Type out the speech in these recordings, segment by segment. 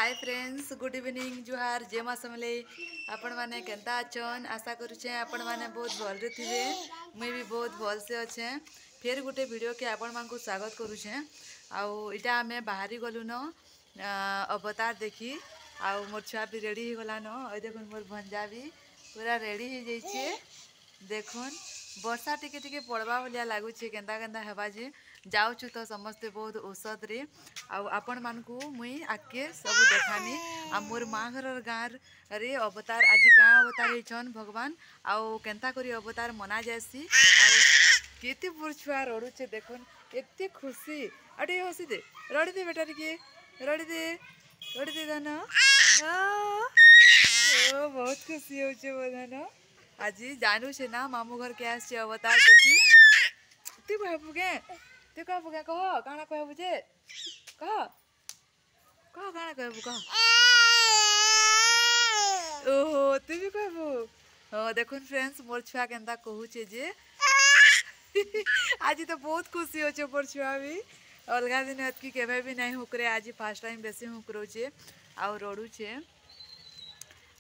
Hi friends, good evening, जुहार, जय माँ समले। आपण मैंने केंता अचन आशा करुचे आपण मैंने बहुत भल थे। मुई भी बहुत भल से अच्छे। फिर गोटे वीडियो के आपण मान को स्वागत करुचे। आउ इटा आमे बाहरी गलु न अवतार देखी। आउ मोर छुआ भी रेडी हो गला न। देखुन मोर भंजा भी पूरा रेडी हो जाइए। देखुन वर्षा टिके टिके पड़वा भलिया लगुचे केंता केंता हेबा जे जाऊछु तो समस्ते बहुत औषध रे आपण मानकू मुई आके सब देखामी आ मोर माँ घर गाँव रे अवतार आज का अवतार होइछन भगवान आउ केंता करी अवतार मना जासी केते पुर छुआ रडुचे देखुन एते खुशी अटे हसी दे रडी दे बेटा टिके रडी दे धन ओ बहुत खुशी होचे बधन आज जानू छे ना मामू घर के आसे अवतार देखी तू कहबू के तू कहबू के कह काना कहबू जे कह कह काना कहबू कह ओहो तू भी कहबू हाँ देखुन फ्रेंड्स मोर छुआ केंता कहूचे जे आज तो बहुत खुशी होचे मोर छुआ भी अलगा दिन अतकी केबे भी नहीं हुकरे आज फर्स्ट टाइम बेसी हुकरोचे आउ रडुचे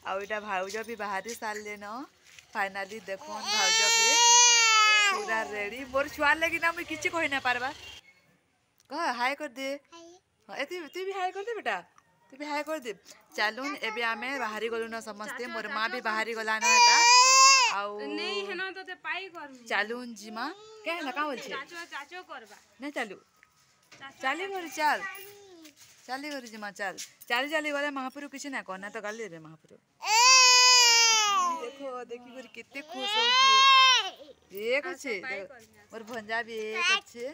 आउ इटा भाउज भी बाहरी सारले न फाइनाली देखुन भाउज भी पूरा रेडी मोर छुआ लगी ना मुई किछि कहि ना पारबा कह हाय कर दे एती तू भी हाय कर दे बेटा तू भी हाय कर दे चलून एबे आमे बाहरी गलु न समस्ते मोर मां भी बाहरी गला न एटा आउ नहीं है ना तो ते पाई कर चलून जीमा के ना का बोल छे चाचो करबा नहीं चालू चाली घर चल चाली घर जीमा चल चाली चाली गले महापुरु किछि ना कहना तो गाली रे महापुरु देखो देखी कर कितने खुश हो एक अच्छे मोर भंजा भी एक अच्छे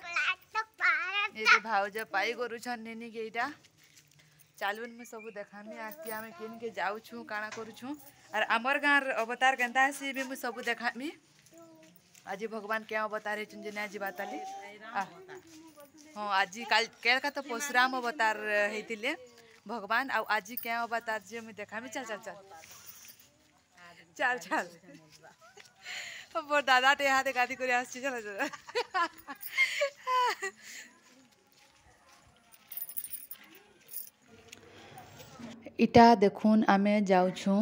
ये जो भाउज पाई करू छन नेनी गेटा चालून में सब देखामी आज के आमे केन के जाऊ छु काना करू छु और हमर गांर अवतार केंता से भी मु सब देखामी आज भगवान के अवतार है चुन जे ना जी बाताली हां आज काल केल का तो परशुराम अवतार हेतिले भगवान आ आज के अवतार जे मु देखामी चल चल चल चल चल मोर दादा टे हाथे गादी करे आछी चल चल इटा देखुन आमे जाउछु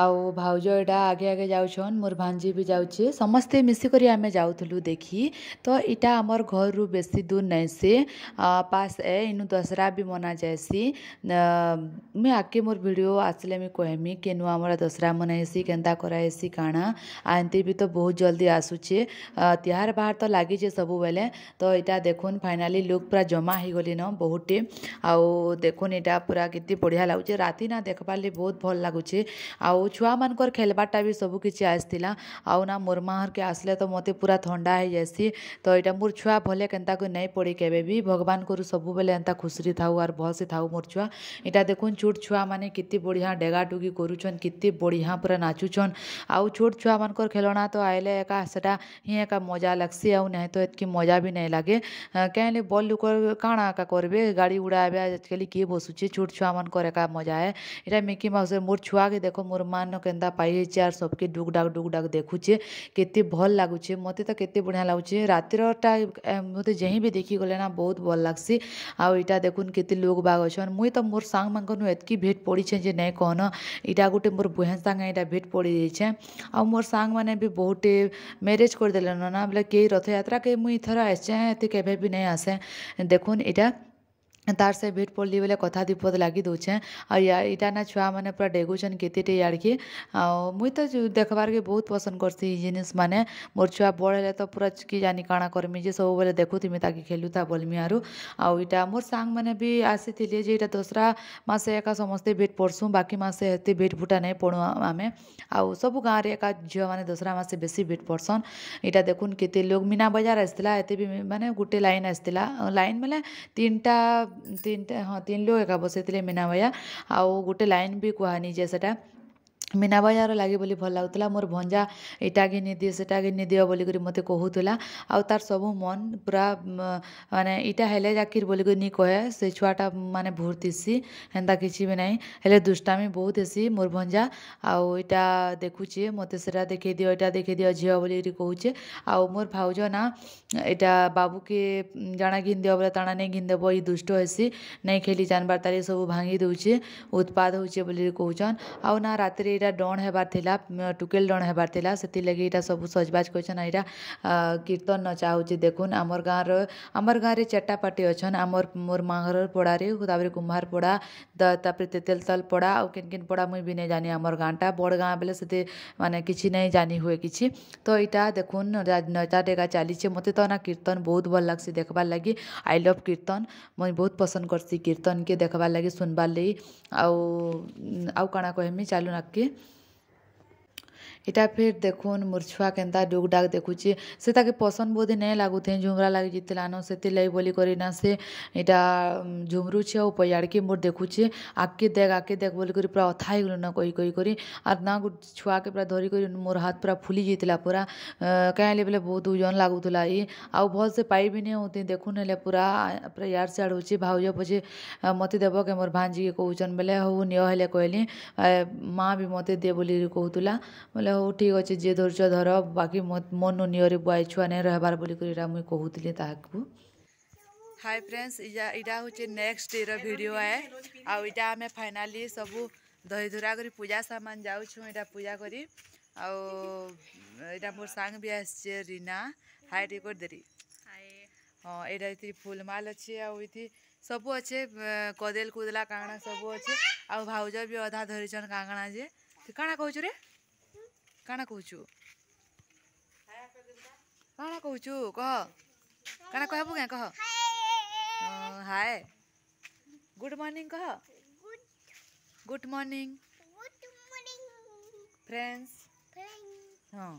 आउ भाउज एटा आगे आगे जाउछन मोर भांजी भी जाउछे समस्ते मिसी करी आमे जाउथलु देखी तो इटा हमर घर रु बेसी दूर नहीं से पास ए इनु दसरा भी मना जायसी मैं आके मोर वीडियो आसले मैं कहमी केनु हमरा दसरा मनाइसी केंता कराइसी काना आंती भी तो बहुत जल्दी आसुचे तिहार बाहर तो लागी जे सब बेले तो इटा देखुन फाइनली लोग पूरा जमा ही गली न बहुते आउ देखुन इटा पूरा कितनी बढ़िया लागुचे राती ना देखबार ले बहुत भल लागुचे आउ छुआ मानकर खेलबाटा भी सब किछि आसतिला आउ ना मोर माँ हर के आसले तो मते पूरा ठंडा हो जासी तो इटा मोर छुआ भले केंता को नहीं पड़ी केबे भी भगवान को सब बेले एंता खुशी थाउ और भल से थाउ मोर छुआ इटा देखुन छोट छुआ माने कितनी बढ़िया डेगा डुगी करूछन कितनी बढ़िया पूरा नाचुछन आउ छोट छुआ मानकर खेलना तो आइले एका सेटा ही एका मजा लगसी आउ नहीं तो एतकी मजा भी नहीं लागे कहले बल लुक काଣା का करबे गाड़ी उड़ाबे आजकल किए बसुचे छोट छुआ मानकर एका मजा है इटा मिकी माउस मोर छुआ के देखो मोर मान केंता पाई चार सबके डुग डाक देखुचे केते भल लागुचे मते तो केते बढ़िया लागुचे रातिरटा मते जहीं भी देखी गले ना बहुत भल लागसी आ इटा देखुन केते लोग बाग अछन मुई तो मोर सांग मानकनु एतकी भेट पड़ी छे जे नहीं कहन इटा गोटे मोर बहन सांग इटा भेट पड़ी जाइछे आ मोर सांग माने भी बहुत मैरिज कर देलन ना बोले के रथ यात्रा के मुई थर आछे एते केबे भी नहीं आसे देखुन इटा तार से भेट पड़ली बेले कथा दीपद लगी दौचे इटा ना छुआ मैंने पूरा डेगुचन केते याड़के मुई तो देखबार के बहुत पसंद करसी जिनिस माने मोर छुआ बड़ हेले तो पूरा कि जानी काଣା करमी जे सब बेले देखुथि ताकि खेलुता बोलमी आरु इटा मोर सांग मैंने भी आसी जे इटा दसरा मासे एका समस्ते भेट पड़सु बाकी मासे हेते भेट फुटा नहीं पड़ू आमे आउ सब गाँव रे एका झील मैंने दसरा मासे बेसी भेट पड़सन इटा देखुन केते लोग मीना बजार आसला एते भी माने गोटे लाइन आसला लाइन मतलब तीन लोग एका बसैले मीना भैया आउ गोटे लाइन भी कहनी जे सेटा मीना बजार लगे बोली भल लगुला मोर भंजा इटा घिनी दिए सेटा घिनी दियो बोलिक मते कहूला आउ तार सब मन पूरा माने इटा हेले जाकिर बोलिक नी कहे से छुआटा माने भूरतीसी हेन्ता किसी भी नहीं हेले दुष्टामी बहुत हेसी मोर भंजा आउ इटा देखुचे मते सेटा देखे दियो इटा देखे दियो झियो बोली कहूचे आउ मोर भाउज ना इटा बाबू के जाना घिन दियो बोले ताना नहीं घिन देबो ई दुष्ट हेसी नहीं खेली जानबार तारी सब भांगी दउचे उत्पाद होचे बोली कहउचन आउ ना राति इटा डण हेबार थिला टुकेल डण हेबार थिला सेति लगी इटा सब सजबाज करछन इटा कीर्तन नचा होची देखुन आमर गाँव रे चारटा पार्टी अछन आमर मोर माघर पड़ारे तापर कुम्हार पड़ा तापर तेतेल तल पड़ा आउ केन केन पड़ा मुई भी नहीं जानी आमर गाँटा बड़ गाँ बेले सेते माने किछि नहीं जानी हुए किछि तो इटा देखुन नचा डेगा चलीछे मते तो ना कीर्तन बहुत भल लागसी देखबार लगी आई लव कीर्तन मुई बहुत पसंद करसी कीर्तन के देखबार लगी सुनबार लगी आउ काଣା कहमी चालू नाके इटा फिर देखुन मोर छुआ केन्ता डुग डाक देखुची से ताके पसंद बोधे नहीं लागुथे झुमरा लगी जितलानो से लई बोली करी ना से इटा झुमरुछे और पयाड़के मोर देखुचे आके देख बोली करी पूरा अथा ही ना कही कही करी आर ना छुआ के पूरा धरी करी मोर हाथ पूरा फुली जाइतिला पूरा कहीं बोले बहुत ओजन लागुला ई आउ भल से पाई भी नहीं होती देखुन हेले पूरा पूरा यार सियाड़ होची भाउज पछे मते देव के मोर भांजी के कहउचन बेले हो नियो हेले कहली माँ भी मते दे बोली कहूला बोले हो ठीक अच्छे जे धरछ धर बाकी मन नियरे बुआई छुआ नहीं रहबार बोली कर मुई कहूली ताकू हाय फ्रेंड्स इटा हूँ नेक्स्ट डे वीडियो है आउ इटा आमे फाइनाली सब दही धुरा करी पूजा सामान जाऊँ इटा पूजा करी आउ इटा मोर सांग भी आसचे रीना हाय टिक देरी हाँ यहाँ ये फूलमाल अच्छे आउ इति सब अच्छे कदेल कुदला कांगना सब अच्छे आउ भाउज भी अधा धरीछन कांगना जे काଣା कहूछु रे काଣା कहूछु काଣା कहूछु कह काଣା कहबु के कह हाय गुड मॉर्निंग कह गुड मॉर्निंग फ्रेंड्स हाँ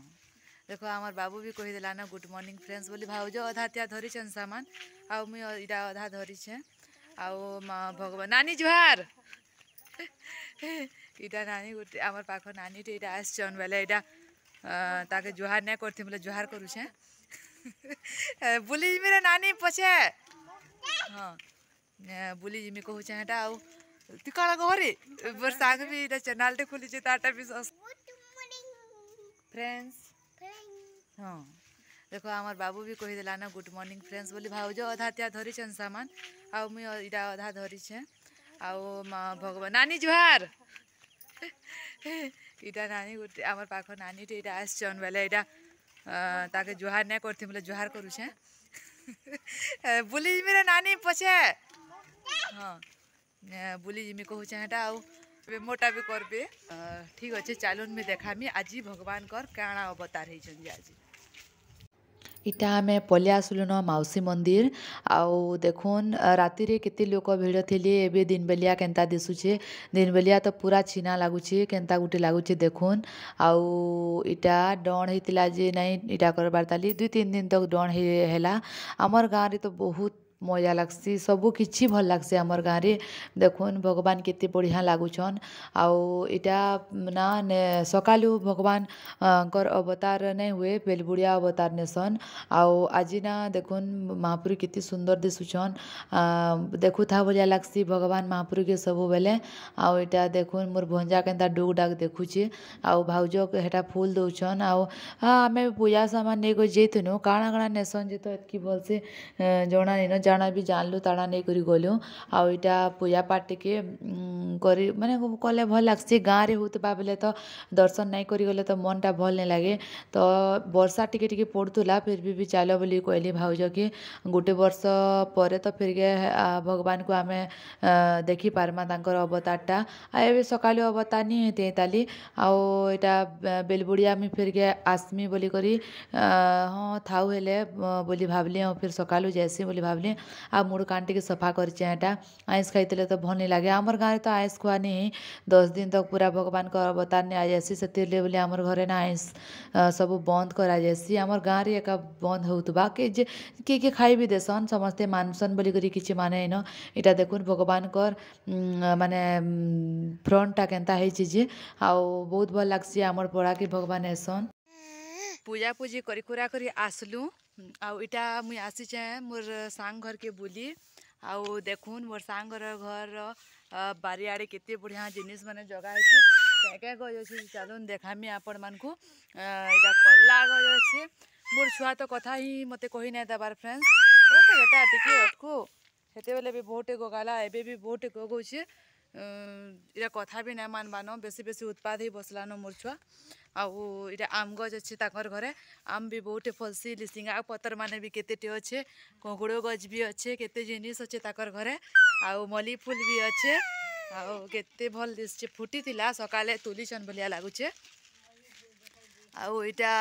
देखो हमार बाबू भी कही देला ना गुड मॉर्निंग फ्रेंड्स बोली भाउज अधा त्या धरीछन सामान आउ मुई इटा अधा धरीछे आउ भगवान नानी जुहार इटा नानी गोटे आमर पाख नानी टे इटा आसचन बेले इटा ताके जुहार नहीं करथि बोले जुहार करूछे बुली मेरे नानी पछे हाँ बुली जिमी कहूछे हेटा आउ तू काला कहरे मोर सांग भी इटा चैनल टे खुली ताटा भी फ्रेंड्स हाँ देखो हमार बाबू भी कही देला ना गुड मॉर्निंग फ्रेंड्स बोली भाउज अधा त्या धरीछन सामान आउ मुई इटा अधा धरीछे आउ भगवान नानी जुहार इटा नानी गोटे आमर पाख नानी टे इटा आसचन बेले इटा ताके जुहार नहीं करथि बोले जुहार करूछे बुली मेरे नानी पछे हाँ बुली जिमी कहूछे हेटा आउ मोटा भी करबे ठीक अच्छे चालून में देखामी आज भगवान कर काଣା अवतार होइछन आज इटा आमे पलि आसलु न माउसी मंदिर आउ देखुन राति रे केते लोक भिड़ थिले एबे दिन बेलिया केन्ता दिसुचे दिन बेलिया तो पूरा छीना लागुचे केन्ता गुटे लागुचे देखुन आउ इटा डण हेतिला जे नहीं इटा करबार ताली 2-3 दिन तक डण हेला हमर गाँव रे तो बहुत मजा लागसी सबू किछि भल लागसी आमर गाँव रे देखुन भगवान केते बढ़िया लागुछन आउ इटा ना ने सकालू भगवान कर अवतार नहीं हुए बेलबुड़िया अवतार नेसन आउ आज ना देखुन महापुरी केते सुंदर दिसुछन देखु था बढ़िया लागसी भगवान महापुरी के सबू बेले आउ इटा देखुन मोर भंजा केन्ता डुग डाक देखुचे आउ भाउज हेटा फूल दउछन आउ आमे पूजा सामान नहीं को जेतनु काଣା काଣା नेसन जे तो एतकी भल से जणा नहीं जाना भी जानलु ताड़ा नहीं करी गलु आउ इटा पूजा पाठ टिके करी माने कले भल लागसी गाँव रे होतबा बेले तो दर्शन नहीं करी गले तो मन टा भल नहीं लागे तो वर्षा टिके टिके पड़तुला फिर भी चलो बोली कहली भाउज के गोटे वर्ष पर तो फिर के भगवान को आमे देखी पारमा तांकर अवतारटा एबे सकालु अवतार नहीं हेते ताली आउ इटा बेलबुड़िया में फिर के आसमी बोली करी हाँ थाउ हेले बोली भावली फिर सकालु जैसी बोली भावली आ मुड़ कान टिके सफा करचे एटा आइस खाइले तो भल नहीं लगे आमर गाँव तो आइस खुआ नहीं 10 दिन तक पूरा भगवान को अवतार नहीं आ जासी से बोले आमर घरे ना आइस सब बंद करा जासी आमर गाँव रे एका बंद होउतबा के जे किए खाई भी देसन समस्ते मानसन बोली करी किछि माने इन इटा देखुन भगवान कर माने फ्रंटटा केनता ହେଇଛି जे आउ बहुत भल लागसी आमर पड़ा के भगवान ऐसन पूजा पूजी करी कुरा करी आसलु आउ इटा मुई आसीचे मोर सांग घर के बुली आउ देखुन मोर सांग घर बारियाड़े केते बढ़िया जिनिस माने जगह है क्या गज अच्छे चलुन देखामी आपण मानकु इटा कला गज अच्छे मोर छुआ तो कथा ही मते कही नहीं देबार फ्रेंड्स ओके बेटा टिके अटकू हेते बेले भी बहुटे गगाला एबे भी बहुटे गगौछे इटा कथा भी नहीं मानबान बेसी बेसी उत्पाद ही बसलान मोर छुआ आउ इटा आम गज अच्छे ताकर घरे आम भी बहुटे फलसी लिसिंगा पतर माने भी केतेटे अच्छे कंकुड़ो गज भी अच्छे केते जिनिस अच्छे ताकर घरे आउ मल्ली फूल भी अच्छे आउ केते भल दिसचे फुटी थिला सकाले तुलीछन भलिया लागुचे आउ इटा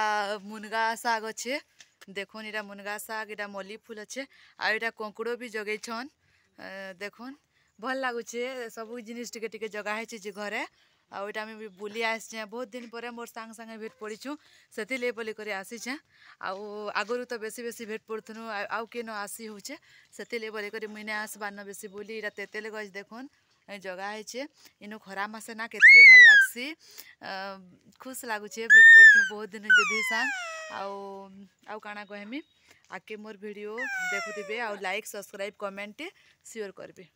मुनगा साग अच्छे देखुन इटा मुनगा साग इटा मल्ली फूल अच्छे आउ इटा कंकुड़ो भी जगैछन देखुन भल लागुचे सब जिनिस टिके टिके जगह है जे घरे आउ इटा भी बुली आसे बहुत दिन पर मोर सांग संगे भेट पड़ीछू से बोली कर आसीचे आउ आगुरी तो बेसी बेसी भेट पड़थुनु आउ के न आसी होचे से बोली कर मुई नहीं आसबार बेसी बुली इटा तेतेल गज देखुन जगह है इनु खरा मासे ना केते भल लागसी खुश लागुचे भेट पड़छू बहुत दिन जुदी सांग आउ काना कहमी आके मोर वीडियो देखुथिबे आउ लाइक सब्सक्राइब कमेंट शेयर करबे।